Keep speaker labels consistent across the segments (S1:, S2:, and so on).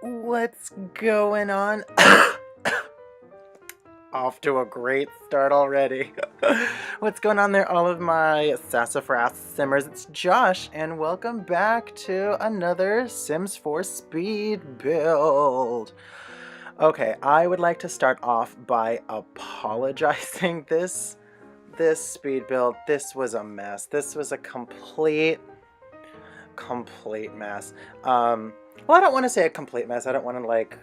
S1: What's going on? Off to a great start already. What's going on there, all of my sassafras simmers? It's Josh, and welcome back to another Sims 4 speed build. Okay, I would like to start off by apologizing. This speed build, this was a mess. This was a complete mess. Well, I don't want to say a complete mess. I don't want to, like,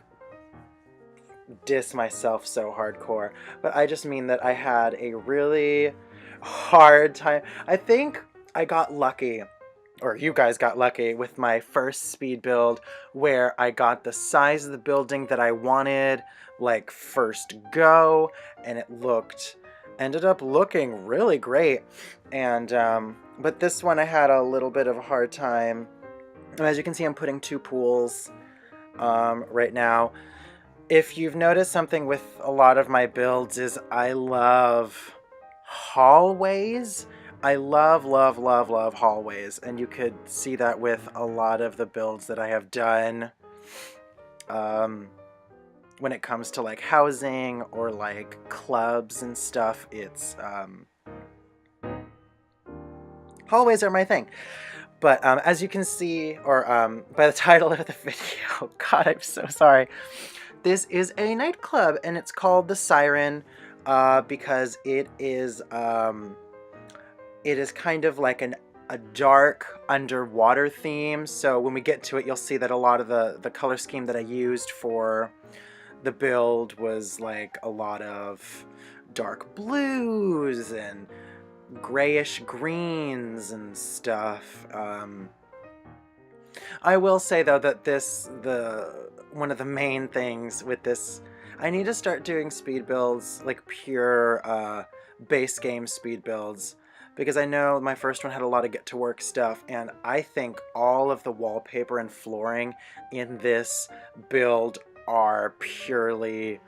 S1: diss myself so hardcore, but I just mean that I had a really hard time. I think I got lucky, or you guys got lucky, with my first speed build, where I got the size of the building that I wanted, like, first go, and it ended up looking really great. And, but this one I had a little bit of a hard time. And as you can see, I'm putting two pools right now. If you've noticed something with a lot of my builds is I love hallways. I love hallways. And you could see that with a lot of the builds that I have done. When it comes to like housing or like clubs and stuff, it's hallways are my thing. But as you can see, or by the title of the video, God, I'm so sorry. This is a nightclub, and it's called the Siren because it is kind of like a dark underwater theme. So when we get to it, you'll see that a lot of the color scheme that I used for the build was like a lot of dark blues and grayish greens and stuff. I will say though that one of the main things with this, I need to start doing speed builds, like pure base game speed builds, because I know my first one had a lot of get to work stuff, and I think all of the wallpaper and flooring in this build are purely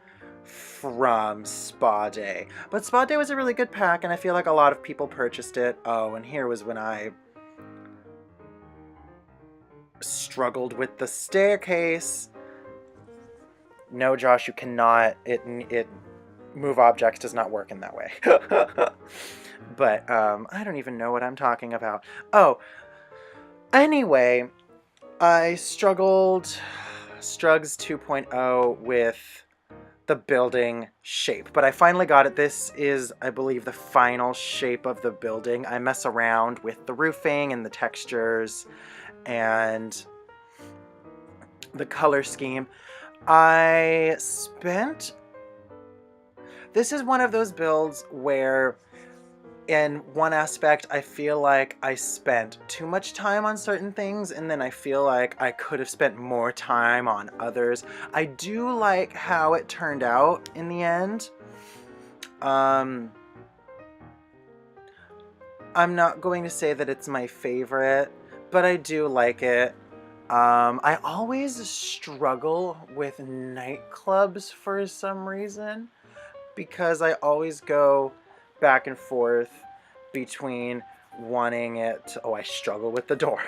S1: from Spa Day. But Spa Day was a really good pack, and I feel like a lot of people purchased it. Oh, and here was when I struggled with the staircase. No, Josh, you cannot. It move objects does not work in that way. But I don't even know what I'm talking about. Oh, anyway, I struggled Strugs 2.0 with the building shape, but I finally got it. This is, I believe, the final shape of the building. I mess around with the roofing and the textures and the color scheme. This is one of those builds where in one aspect I feel like I spent too much time on certain things, and then I feel like I could have spent more time on others. I do like how it turned out in the end. I'm not going to say that it's my favorite, but I do like it. I always struggle with nightclubs for some reason, because I always go back and forth between wanting it. Oh, I struggle with the door.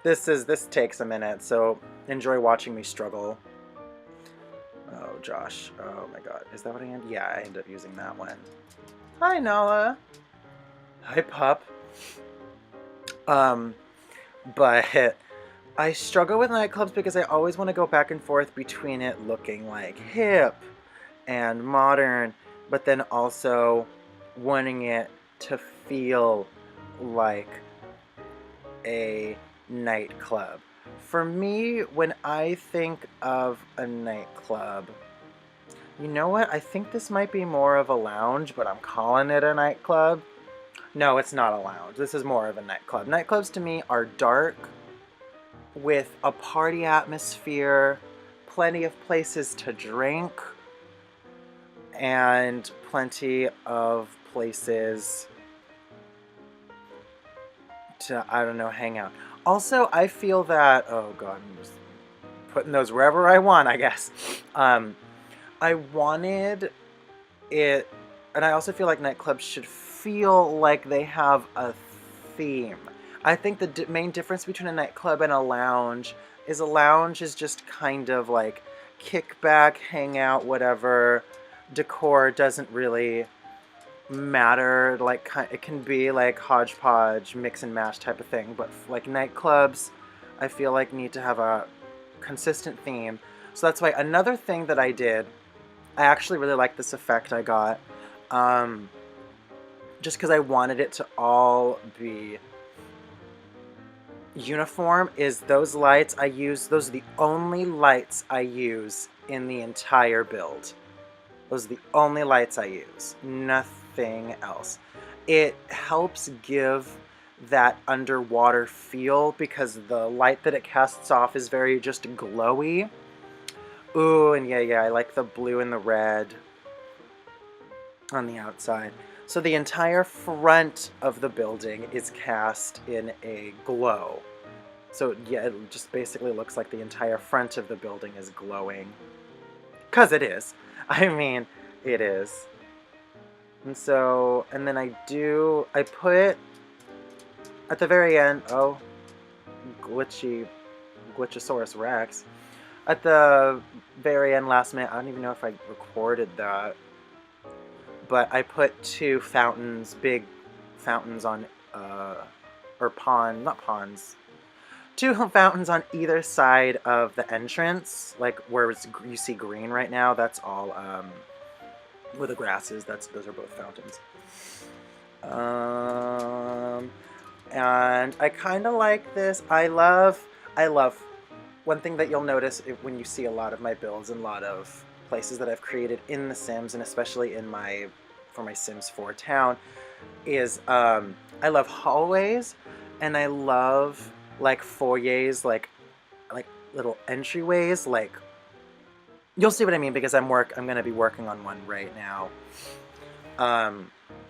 S1: This takes a minute, so enjoy watching me struggle. Oh, Josh. Oh my God. Is that what I end? Yeah, I end up using that one. Hi, Nala. Hi, pup. But I struggle with nightclubs because I always want to go back and forth between it looking like hip and modern, but then also wanting it to feel like a nightclub. For me, when I think of a nightclub, you know what? I think this might be more of a lounge, but I'm calling it a nightclub. No, it's not a lounge. This is more of a nightclub. Nightclubs to me are dark, with a party atmosphere, plenty of places to drink, and plenty of places to, I don't know, hang out. Also, I feel that, oh God, I'm just putting those wherever I want, I guess. I wanted it, and I also feel like nightclubs should feel like they have a theme. I think the main difference between a nightclub and a lounge is a lounge is just kind of like kickback, hangout, whatever. Decor doesn't really matter. Like, it can be like hodgepodge, mix and match type of thing. But like nightclubs, I feel like need to have a consistent theme. So that's why another thing that I did, I actually really like this effect I got. Just because I wanted it to all be uniform, is those lights I use. Those are the only lights I use in the entire build. Those are the only lights I use. Nothing else. It helps give that underwater feel because the light that it casts off is very just glowy. Ooh, and yeah, I like the blue and the red on the outside. So the entire front of the building is cast in a glow. So yeah, it just basically looks like the entire front of the building is glowing. 'Cause it is. I mean, it is. And so, and then I put at the very end, oh, Glitchosaurus Rex. At the very end, last minute, I don't even know if I recorded that, but I put two fountains, big fountains on, or not ponds, two fountains on either side of the entrance, like where you see green right now. That's all, where the grass is. Those are both fountains. And I kind of like this. I love. One thing that you'll notice when you see a lot of my builds and a lot of places that I've created in The Sims, and especially for my Sims 4 town, is I love hallways, and I love like foyers, like little entryways. Like, you'll see what I mean because I'm gonna be working on one right now.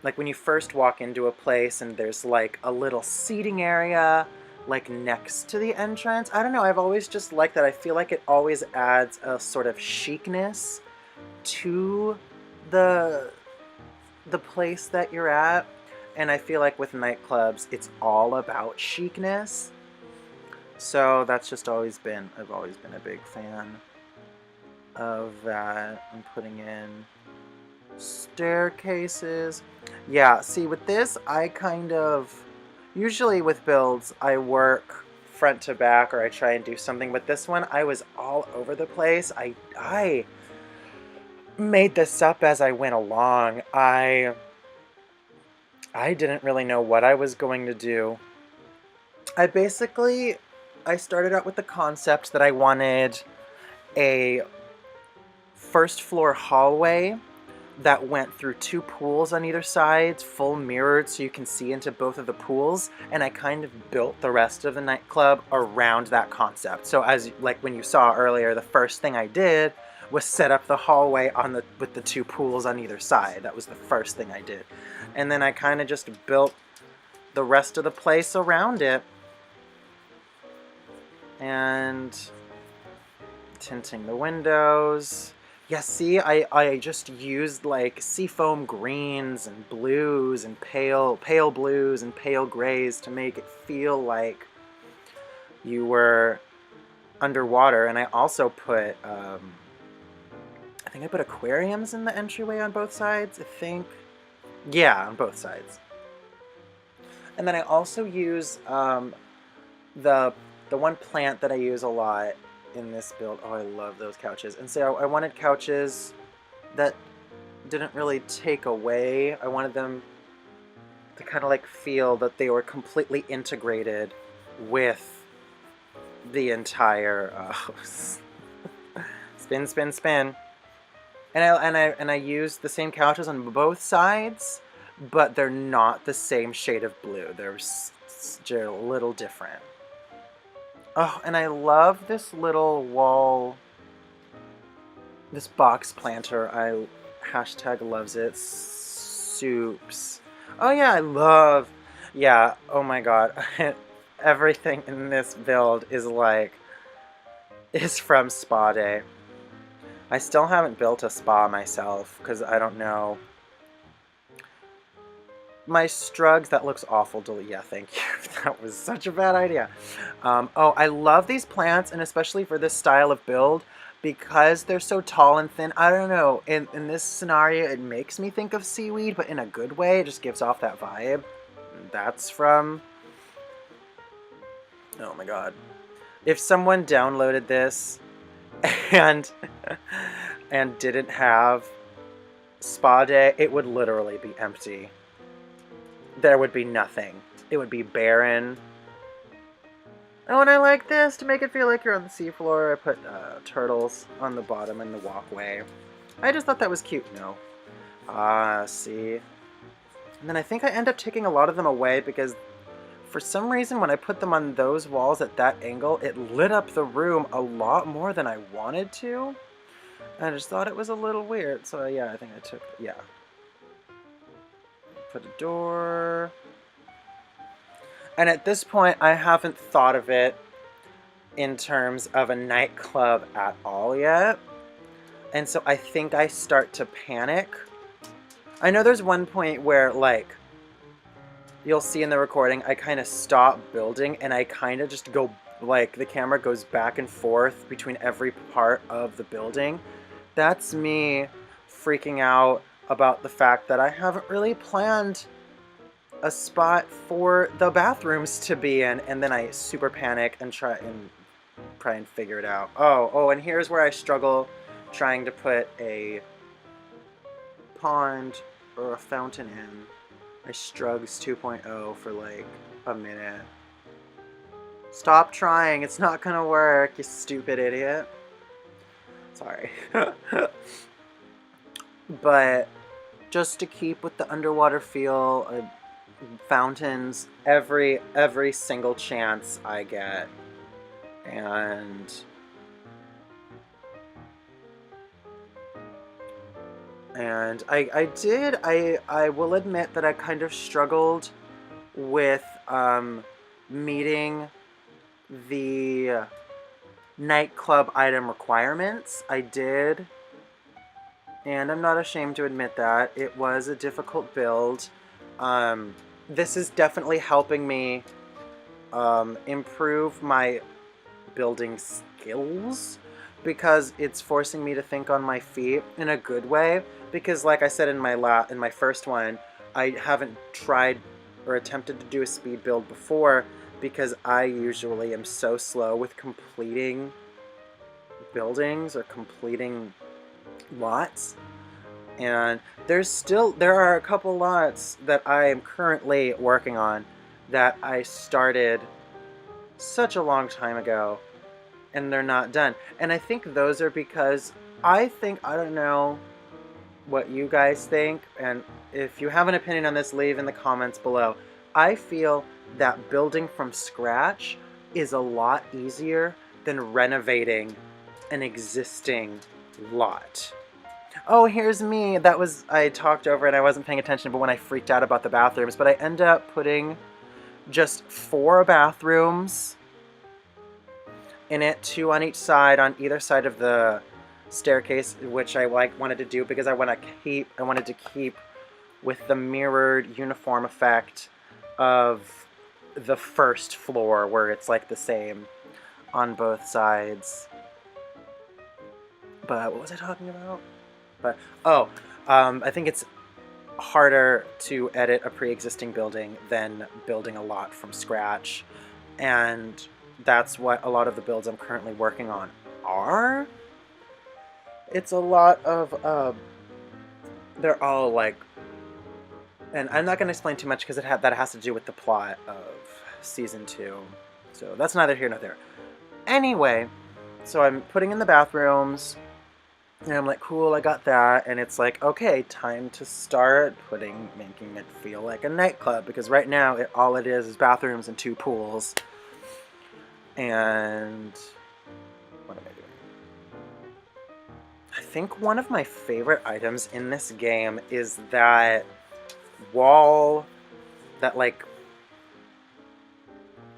S1: Like when you first walk into a place and there's like a little seating area like next to the entrance. I don't know, I've always just liked that. I feel like it always adds a sort of chicness to the place that you're at. And I feel like with nightclubs, it's all about chicness. So that's just I've always been a big fan of that. I'm putting in staircases. Yeah, see with this, I kind of, usually with builds, I work front to back or I try and do something. But this one, I was all over the place. I made this up as I went along. I didn't really know what I was going to do. I started out with the concept that I wanted a first floor hallway that went through two pools on either side, full mirrored so you can see into both of the pools, and I kind of built the rest of the nightclub around that concept. So as like when you saw earlier, the first thing I did was set up the hallway with the two pools on either side. That was the first thing I did. And then I kind of just built the rest of the place around it. And tinting the windows. Yeah, see, I just used like seafoam greens and blues and pale blues and pale grays to make it feel like you were underwater. And I also put, I think I put aquariums in the entryway on both sides, I think. Yeah, on both sides. And then I also use the one plant that I use a lot in this build. Oh, I love those couches. And so I wanted couches that didn't really take away. I wanted them to kind of like feel that they were completely integrated with the entire spin. And I used the same couches on both sides, but they're not the same shade of blue. They're just a little different. Oh, and I love this little wall, this box planter. I #loves it. Soups. Oh yeah, yeah, oh my god. Everything in this build is from Spa Day. I still haven't built a spa myself, because I don't know. my Strugs, that looks awful. Yeah, thank you. That was such a bad idea. Oh, I love these plants, and especially for this style of build, because they're so tall and thin. I don't know, in this scenario, it makes me think of seaweed, but in a good way. It just gives off that vibe. That's from... Oh my god. If someone downloaded this and and didn't have Spa Day, it would literally be empty. There would be nothing. It would be barren. Oh, and I like this to make it feel like you're on the seafloor. I put turtles on the bottom and the walkway. I just thought that was cute. No. See. And then I think I end up taking a lot of them away because for some reason when I put them on those walls at that angle, it lit up the room a lot more than I wanted to. I just thought it was a little weird. So yeah, I think I took, yeah. Put a door. And at this point, I haven't thought of it in terms of a nightclub at all yet. And so I think I start to panic. I know there's one point where, like, you'll see in the recording, I kind of stop building and I kind of just go, like, the camera goes back and forth between every part of the building. That's me freaking out about the fact that I haven't really planned a spot for the bathrooms to be in, and then I super panic and try and figure it out. Oh, and here's where I struggle trying to put a pond or a fountain in. I Strugs 2.0 for like a minute. Stop trying, it's not gonna work, you stupid idiot. Sorry. But just to keep with the underwater feel, fountains every single chance I get. And I will admit that I kind of struggled with meeting the nightclub item requirements. I did, and I'm not ashamed to admit that. It was a difficult build. This is definitely helping me improve my building skills because it's forcing me to think on my feet in a good way. Because like I said in my first one, I haven't tried or attempted to do a speed build before because I usually am so slow with completing buildings or completing lots. And there are a couple lots that I am currently working on that I started such a long time ago and they're not done. And I think those are because I don't know what you guys think, and if you have an opinion on this, leave in the comments below. I feel that building from scratch is a lot easier than renovating an existing lot. Oh, here's me. I talked over it, I wasn't paying attention, but when I freaked out about the bathrooms, but I end up putting just 4 bathrooms in it, 2 on each side, on either side of the staircase, which I wanted to do because I wanted to keep with the mirrored uniform effect of the first floor where it's like the same on both sides. But what was I talking about? But I think it's harder to edit a pre-existing building than building a lot from scratch, and that's what a lot of the builds I'm currently working on are. It's a lot of they're all like, and I'm not going to explain too much because that has to do with the plot of season 2, so that's neither here nor there. Anyway, so I'm putting in the bathrooms, and I'm like, cool, I got that, and it's like, okay, time to start making it feel like a nightclub, because right now all it is bathrooms and 2 pools. And what am I doing? I think one of my favorite items in this game is that wall, that like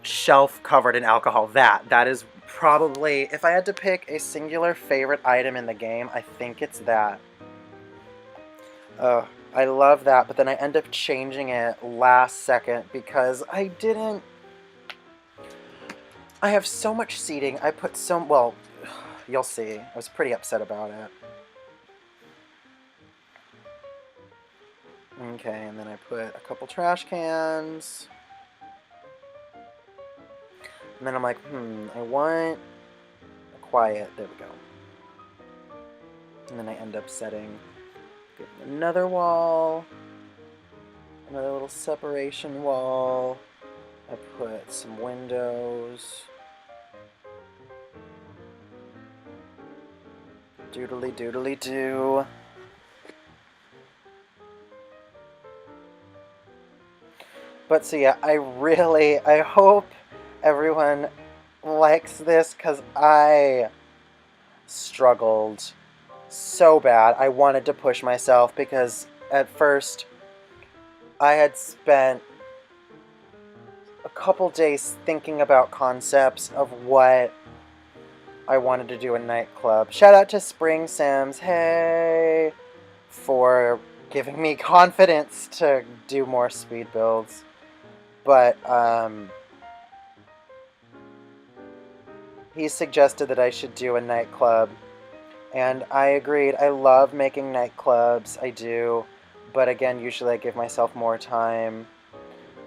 S1: shelf covered in alcohol. That is probably, if I had to pick a singular favorite item in the game, I think it's that. I love that, but then I end up changing it last second because I have so much seating. I put well, you'll see. I was pretty upset about it. Okay, and then I put a couple trash cans. And then I'm like, I want a quiet. There we go. And then I end up setting another wall, another little separation wall. I put some windows. Doodly doodly doo. But so yeah, I hope everyone likes this because I struggled so bad. I wanted to push myself because at first I had spent a couple days thinking about concepts of what I wanted to do in Nightclub. Shout out to Spring Sims, hey, for giving me confidence to do more speed builds. But he suggested that I should do a Nightclub, and I agreed. I love making Nightclubs, I do, but again, usually I give myself more time.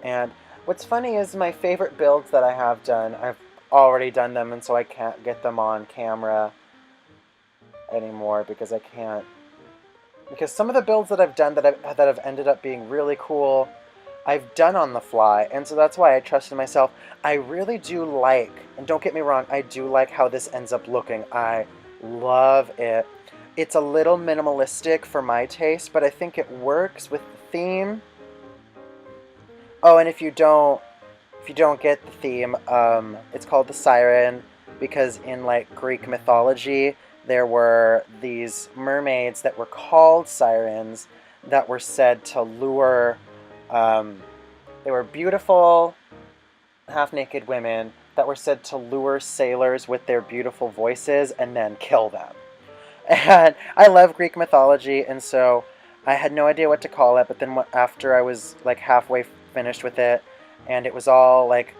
S1: And what's funny is my favorite builds that I have done, I've already done them, and so I can't get them on camera anymore because I can't. Because some of the builds that I've done that have ended up being really cool, I've done on the fly, and so that's why I trusted myself. I really do like, and don't get me wrong, I do like how this ends up looking. I love it. It's a little minimalistic for my taste, but I think it works with the theme. Oh, and if you don't get the theme, it's called the Siren because in like Greek mythology, there were these mermaids that were called sirens that were said to lure. They were beautiful, half-naked women that were said to lure sailors with their beautiful voices and then kill them. And I love Greek mythology, and so I had no idea what to call it, but then after I was like halfway finished with it, and it was all like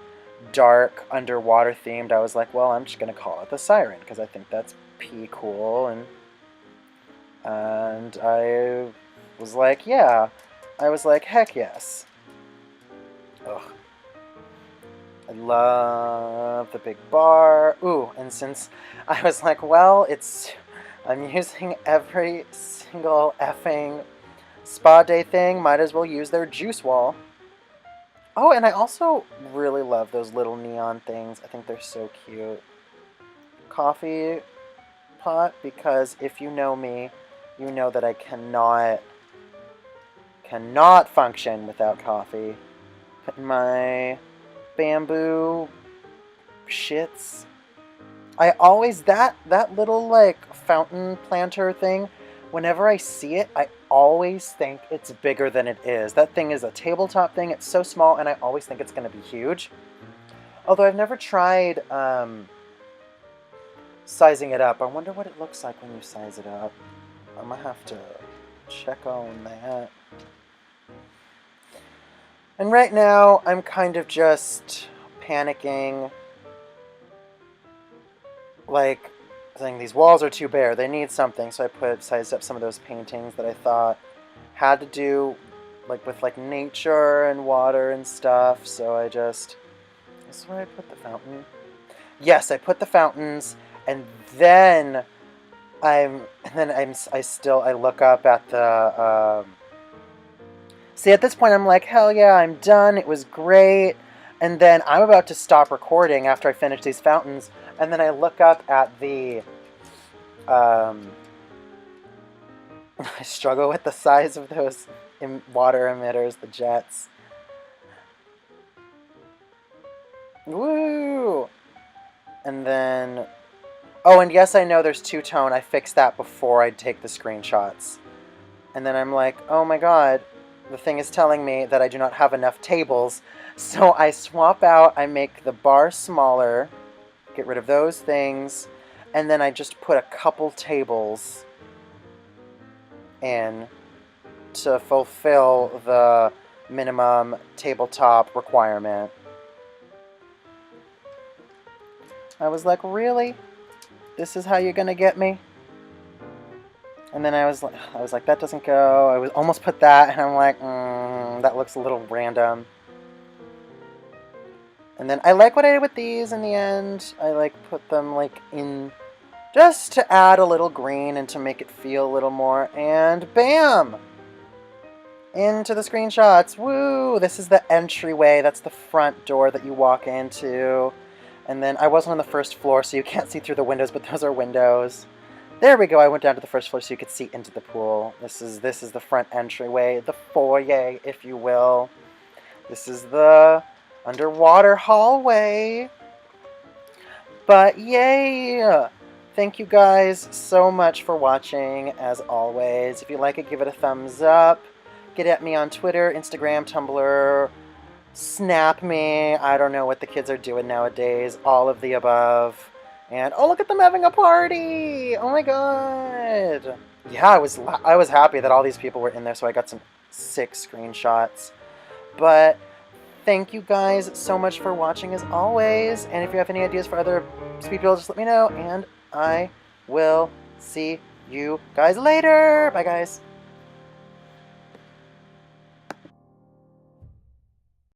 S1: dark, underwater themed, I was like, well, I'm just going to call it the Siren, because I think that's cool, and I was like, yeah. I was like, heck yes. Ugh. I love the big bar. Ooh, and since I was like, well, I'm using every single effing spa day thing, might as well use their juice wall. Oh, and I also really love those little neon things. I think they're so cute. Coffee pot, because if you know me, you know that I cannot function without coffee. Putting my bamboo shits. I always, that little like fountain planter thing, whenever I see it, I always think it's bigger than it is. That thing is a tabletop thing. It's so small, and I always think it's going to be huge. Although I've never tried sizing it up. I wonder what it looks like when you size it up. I'm going to have to check on that. And right now, I'm kind of just panicking. Like, saying these walls are too bare. They need something. So I sized up some of those paintings that I thought had to do like with like nature and water and stuff. So this is where I put the fountain. Yes, I put the fountains, and then I look up at the see, at this point I'm like, hell yeah, I'm done. It was great. And then I'm about to stop recording after I finish these fountains, and then I look up at the I struggle with the size of those water emitters, the jets. Woo! And then, oh, and yes, I know there's two-tone. I fixed that before I take the screenshots. And then I'm like, oh my god, the thing is telling me that I do not have enough tables. So I swap out, I make the bar smaller, get rid of those things, and then I just put a couple tables in. to fulfill the minimum tabletop requirement. I was like, really? This is how you're gonna get me? And then I was like, that doesn't go. I was almost put that, and I'm like, that looks a little random. And then I like what I did with these in the end. I like put them like in just to add a little green and to make it feel a little more. And bam! Into the screenshots. Woo! This is the entryway. That's the front door that you walk into. And then I wasn't on the first floor, so you can't see through the windows, but those are windows. There we go. I went down to the first floor so you could see into the pool. This is the front entryway, the foyer, if you will. This is the underwater hallway. But yay! Thank you guys so much for watching, as always. If you like it, give it a thumbs up. Get at me on Twitter, Instagram, Tumblr. Snap me. I don't know what the kids are doing nowadays. All of the above. And oh, look at them having a party! Oh my god! Yeah, I was happy that all these people were in there, so I got some sick screenshots. But thank you guys so much for watching, as always. And if you have any ideas for other speed builds, just let me know. And I will see you guys later. Bye, guys.